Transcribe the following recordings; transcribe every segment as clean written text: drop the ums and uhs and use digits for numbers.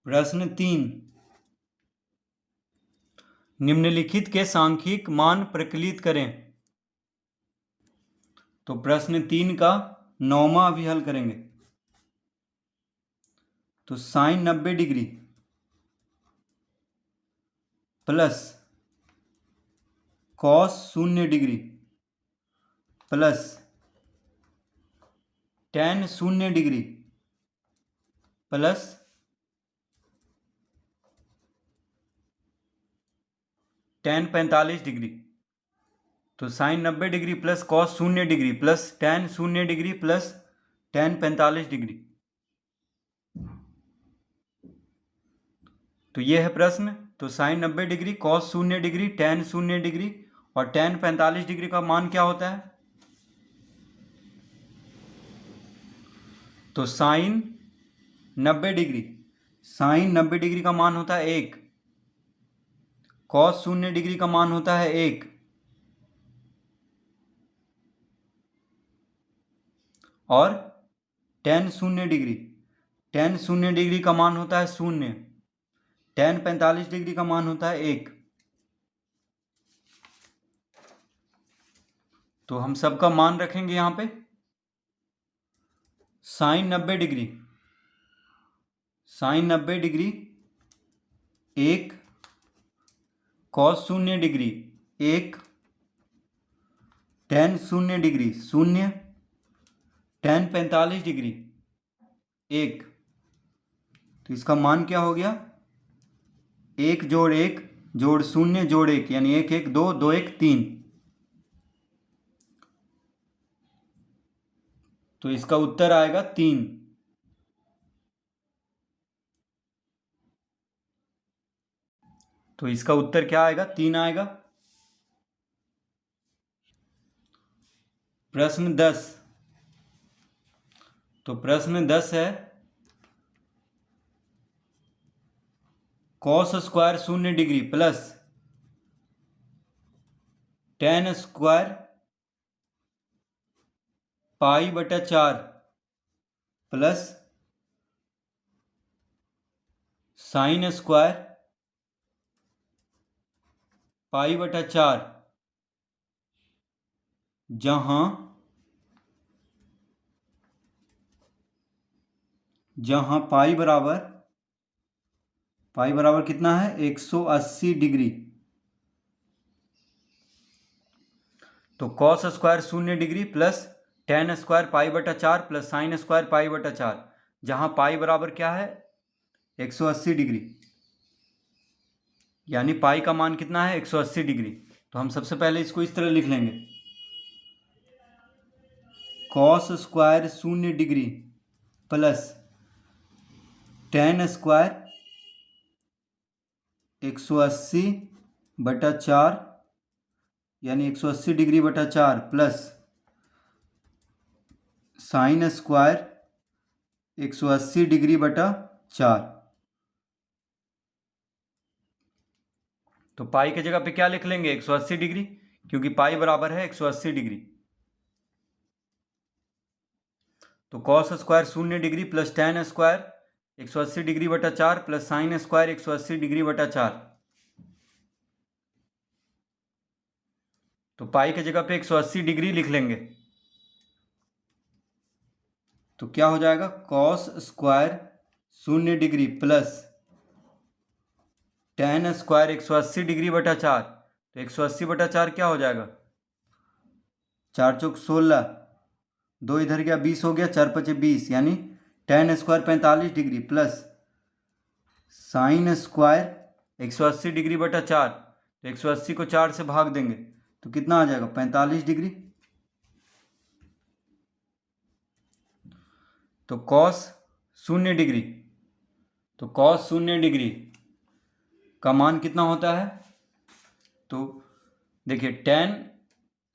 प्रश्न 3, निम्नलिखित के सांख्यिक मान प्रकलित करें। तो प्रश्न 3 का 9वां अभी हल करेंगे। तो sine 90 degree plus cos 0 degree plus tan 0 degree plus tan 45 degree. तो sine 90 degree plus cos 0 degree plus tan 0 degree plus tan 45 degree. तो ये है प्रश्न। तो sine 90 degree, cos 0 degree, tan 0 degree और टेन 45 डिग्री का मान क्या होता है? तो साइन 90 डिग्री का मान होता है 1, कॉस 0 डिग्री का मान होता है 1 और टेन 0 डिग्री का मान होता है 0, टेन 45 डिग्री का मान होता है 1। तो हम सबका मान रखेंगे यहाँ पे। Sine 90 degree 1, cos 0 degree 1, tan 0 degree 0, tan 45 degree 1। तो इसका मान क्या हो गया? 1 जोड़ 1 जोड़ 0 जोड़ 1 यानी 1 1 2 2 1 3। तो इसका उत्तर आएगा 3। तो इसका उत्तर क्या आएगा? 3 आएगा। प्रश्न 10। तो प्रश्न 10 है cos square 0 degree plus ten square pi बटा 4 प्लस साइन स्क्वायर पाई बटा 4 जहां पाई बराबर कितना है? 180 डिग्री। तो cos square 0 degree plus ten square pi बटा 4 प्लस साइन स्क्वायर पाई बटा 4, जहां पाई बराबर क्या है? 180 डिग्री, यानी पाई का मान कितना है? 180 डिग्री। तो हम सबसे पहले इसको इस तरह लिख लेंगे, cos square 0 degree plus ten square 180 बटा 4 यानी 180 डिग्री बटा 4 प्लस साइन स्क्वायर 180 डिग्री बटा 4। तो पाई की जगह पे क्या लिख लेंगे? 180 डिग्री, क्योंकि पाई बराबर है 180 डिग्री। तो cos square 0 degree plus ten square 180 degree बटा 4 प्लस साइन स्क्वायर 180 डिग्री बटा 4। तो पाई की जगह पे 180 डिग्री लिख लेंगे। तो क्या हो जाएगा? Cos square 0 degree plus ten square 180 degree बटा 4। तो 180 बटा 4 क्या हो जाएगा? 4 चौक 16, 2 इधर गया 20 हो गया, 4 पचे 20 यानी ten square 45 degree plus sine square 180 degree बटा 4। तो 180 को 4 से भाग देंगे तो कितना आ जाएगा? 45 डिग्री। तो कॉस 0 डिग्री, तो कॉस 0 डिग्री का मान कितना होता है? तो देखिए टेन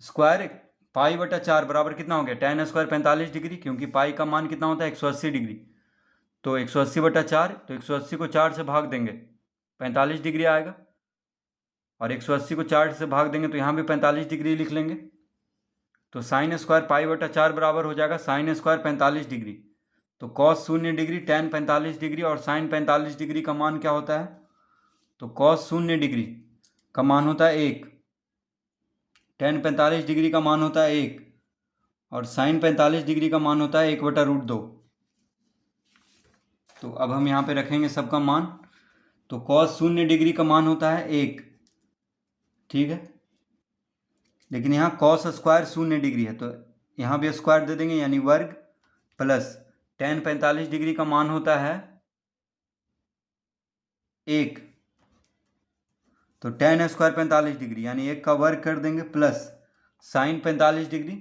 स्क्वायर पाई बटा 4 बराबर कितना हो गया? टेन स्क्वायर 45 डिग्री, क्योंकि पाई का मान कितना होता है? 180 डिग्री। तो 180 बटा 4, तो 180 को 4 से भाग देंगे 45 डिग्री आएगा, और 180 को 4 से भाग देंगे तो यहाँ भी 45 डिग्री लिख लेंगे। तो साइन स्क्वायर पाई बटा 4 बराबर हो जाएगा साइन स्क्वायर 45 डिग्री। तो कॉस 0 डिग्री, tan 45 डिग्री और साइन 45 डिग्री का मान क्या होता है? तो कॉस 0 डिग्री का मान होता है 1, tan 45 डिग्री का मान होता है 1 और साइन 45 डिग्री का मान होता है 1/√2। तो अब हम यहाँ पे रखेंगे सबका मान। तो कॉस 0 डिग्री का मान होता है 1, ठीक है, लेकिन यहाँ कॉस स्क्वायर 0 डिग्री है तो यहाँ भी स्क्वायर दे देंगे यानी वर्ग, प्लस tan 45 डिग्री का मान होता है 1, तो tan स्क्वायर 45 डिग्री यानी 1 का वर्ग कर देंगे, प्लस साइन 45 डिग्री,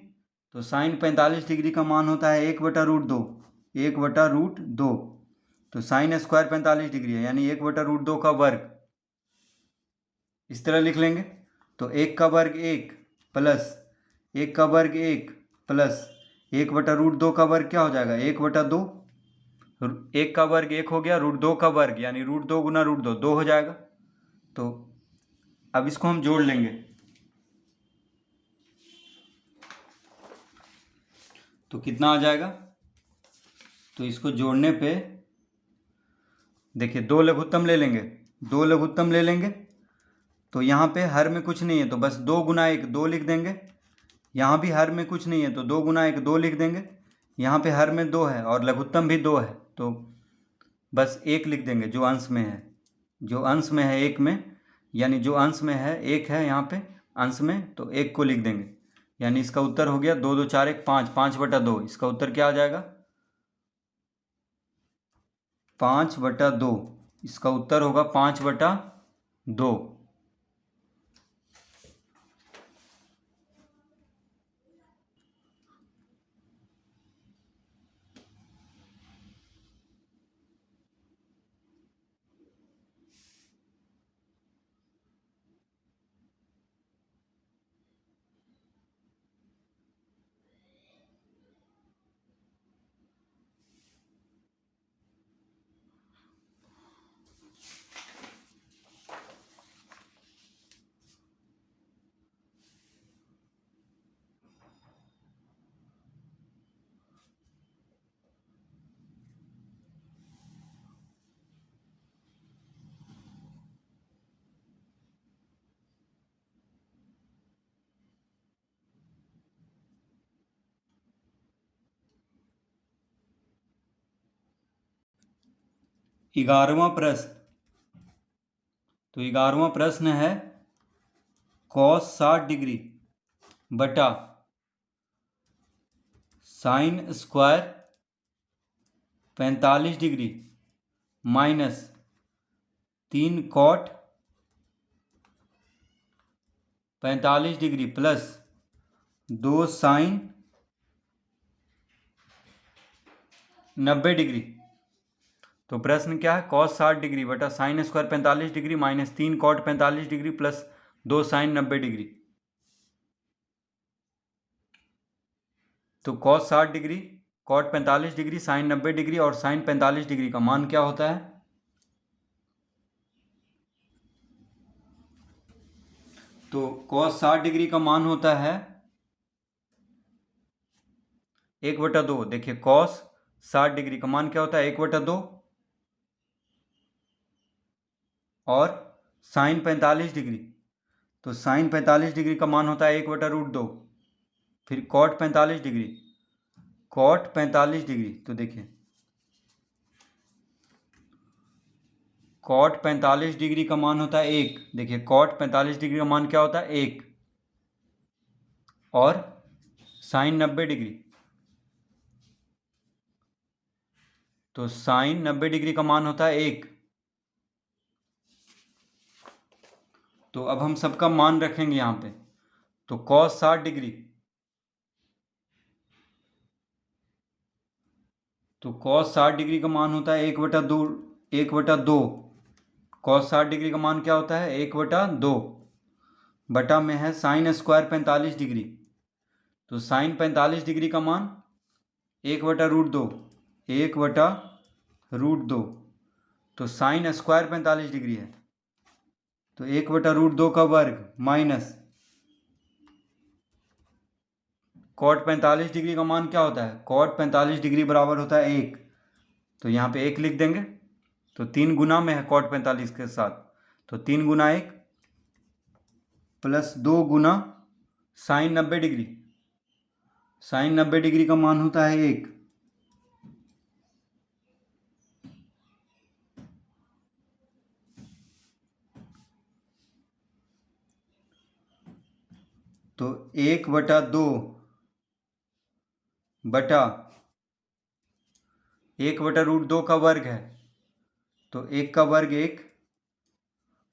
तो साइन 45 डिग्री का मान होता है 1/√2, 1/√2, तो साइन स्क्वायर 45 डिग्री है यानी 1/√2 का वर्ग, इस तरह लिख लेंगे। तो 1 का वर्ग 1 प्लस 1 का वर्ग 1 प्लस 1/√2 का वर्ग क्या हो जाएगा? 1/2, 1 का वर्ग 1 हो गया, √2 का वर्ग यानी √2 गुना √2 2 हो जाएगा। तो अब इसको हम जोड़ लेंगे। तो कितना आ जाएगा? तो इसको जोड़ने पे देखिए 2 लघुत्तम ले लेंगे, 2 लघुत्तम ले लेंगे, तो यहाँ पे हर में कुछ नहीं है तो बस 2 गुना 1 2 लिख देंगे। यहाँ भी हर में कुछ नहीं है तो 2 गुना 1 2 लिख देंगे। यहाँ पे हर में 2 है और लघुत्तम भी 2 है तो बस 1 लिख देंगे जो अंश में है, जो अंश में है 1 में, यानी जो अंश में है 1 है यहाँ पे अंश में, तो 1 को लिख देंगे। यानी इसका उत्तर हो गया 2 2 4 1 5, 5/2। इसका उत्तर क्या आ जाएगा? 5/2। इसका उत्तर होगा 5/2। ग्यारहवां प्रश्न। तो 11वां प्रश्न है कॉस 60 डिग्री बटा sine square 45 degree minus 3 cot 45 degree plus 2 sine 90 degree. तो प्रश्न क्या है? कॉस 60 डिग्री बटा sine square 45 degree minus 3 cot 45 degree plus 2 sine 90 degree. तो cos 60 degree, cot 45 degree, sine 90 degree और साइन 45 डिग्री का मान क्या होता है? तो कॉस 60 डिग्री का मान होता है 1/2। देखिए कॉस 60 डिग्री का मान क्या होता है? 1/2 और साइन 45 डिग्री, तो साइन 45 डिग्री का मान होता है 1/√2। फिर कॉट 45 डिग्री, कॉट 45 डिग्री, तो देखिए कॉट 45 डिग्री का मान होता है 1। देखिए कॉट 45 डिग्री का मान क्या होता है? 1 और साइन 90 डिग्री, तो साइन 90 डिग्री का मान होता है 1। तो अब हम सबका मान रखेंगे यहाँ पे। तो कॉस 60 डिग्री, तो कॉस 60 डिग्री का मान होता है 1/2, 1/2। कॉस 60 डिग्री का मान क्या होता है? 1/2 बटा में है साइन स्क्वायर 45 डिग्री, तो साइन 45 डिग्री का मान 1/√2, 1/√2, तो साइन स्क्वायर 45 डिग्री है तो 1/√2 का वर्ग माइनस कॉट 45 डिग्री का मान क्या होता है? कॉट 45 डिग्री बराबर होता है 1, तो यहाँ पे 1 लिख देंगे, तो 3 गुना में है cot 45 के साथ, तो 3 गुना 1 प्लस 2 गुना साइन 90 डिग्री। साइन 90 डिग्री का मान होता है 1। तो 1/2 बटा 1/√2 का वर्ग है, तो 1 का वर्ग 1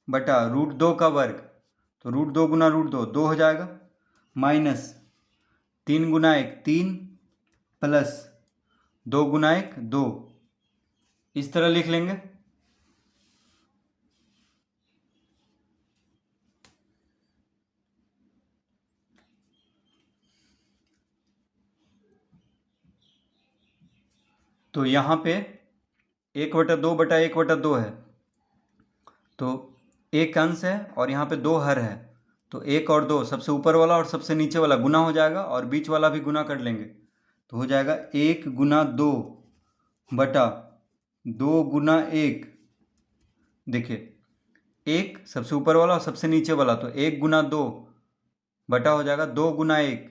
बटा √2 का वर्ग, तो √2 गुना √2 2 हो जाएगा, माइनस 3 गुना 1 3 प्लस 2 गुना 1 2, इस तरह लिख लेंगे। तो यहाँ पे 1/2 बटा 1/2 है, तो एक अंश है और यहाँ पे 2 हर है, तो 1 और 2 सबसे ऊपर वाला और सबसे नीचे वाला गुना हो जाएगा और बीच वाला भी गुना कर लेंगे, तो हो जाएगा 1 गुना 2 बटा 2 गुना 1। देखिए 1 सबसे ऊपर वाला और सबसे नीचे वाला, तो 1 गुना 2 बटा हो जाएगा 2 गुना 1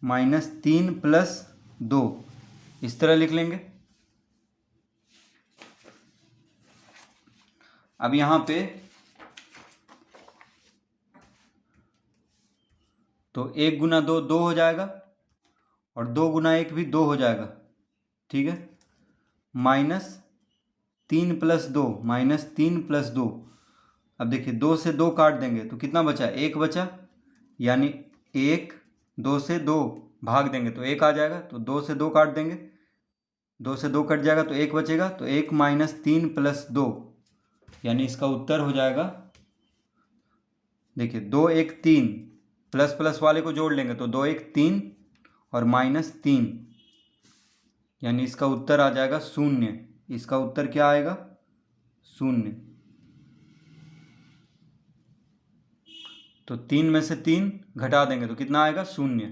माइनस 3 प्लस 2, इस तरह लिख लेंगे। अब यहाँ पे तो 1 गुना 2 2 हो जाएगा और 2 गुना 1 भी 2 हो जाएगा, ठीक है, माइनस 3 प्लस 2 माइनस 3 प्लस 2। अब देखिए 2 से 2 काट देंगे तो कितना बचा, 1 बचा, यानी 1 2 से 2 भाग देंगे तो 1 आ जाएगा, तो 2 से 2 काट देंगे, 2 से 2 कट जाएगा तो 1 बचेगा, तो 1 माइनस 3 प्लस 2, यानी इसका उत्तर हो जाएगा, देखिए 2 1 3 प्लस प्लस वाले को जोड़ लेंगे तो 2 1 3 और माइनस 3, यानी इसका उत्तर आ जाएगा 0। इसका उत्तर क्या आएगा, 0। तो 3 में से 3 घटा देंगे तो कितना आएगा, 0।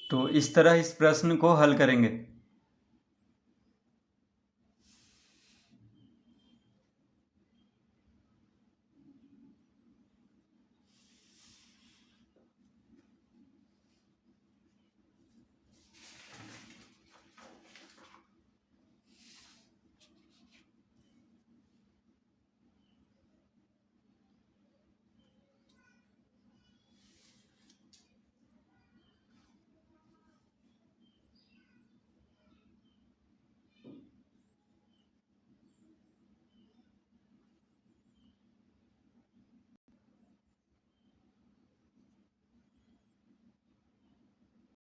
तो इस तरह इस प्रश्न को हल करेंगे।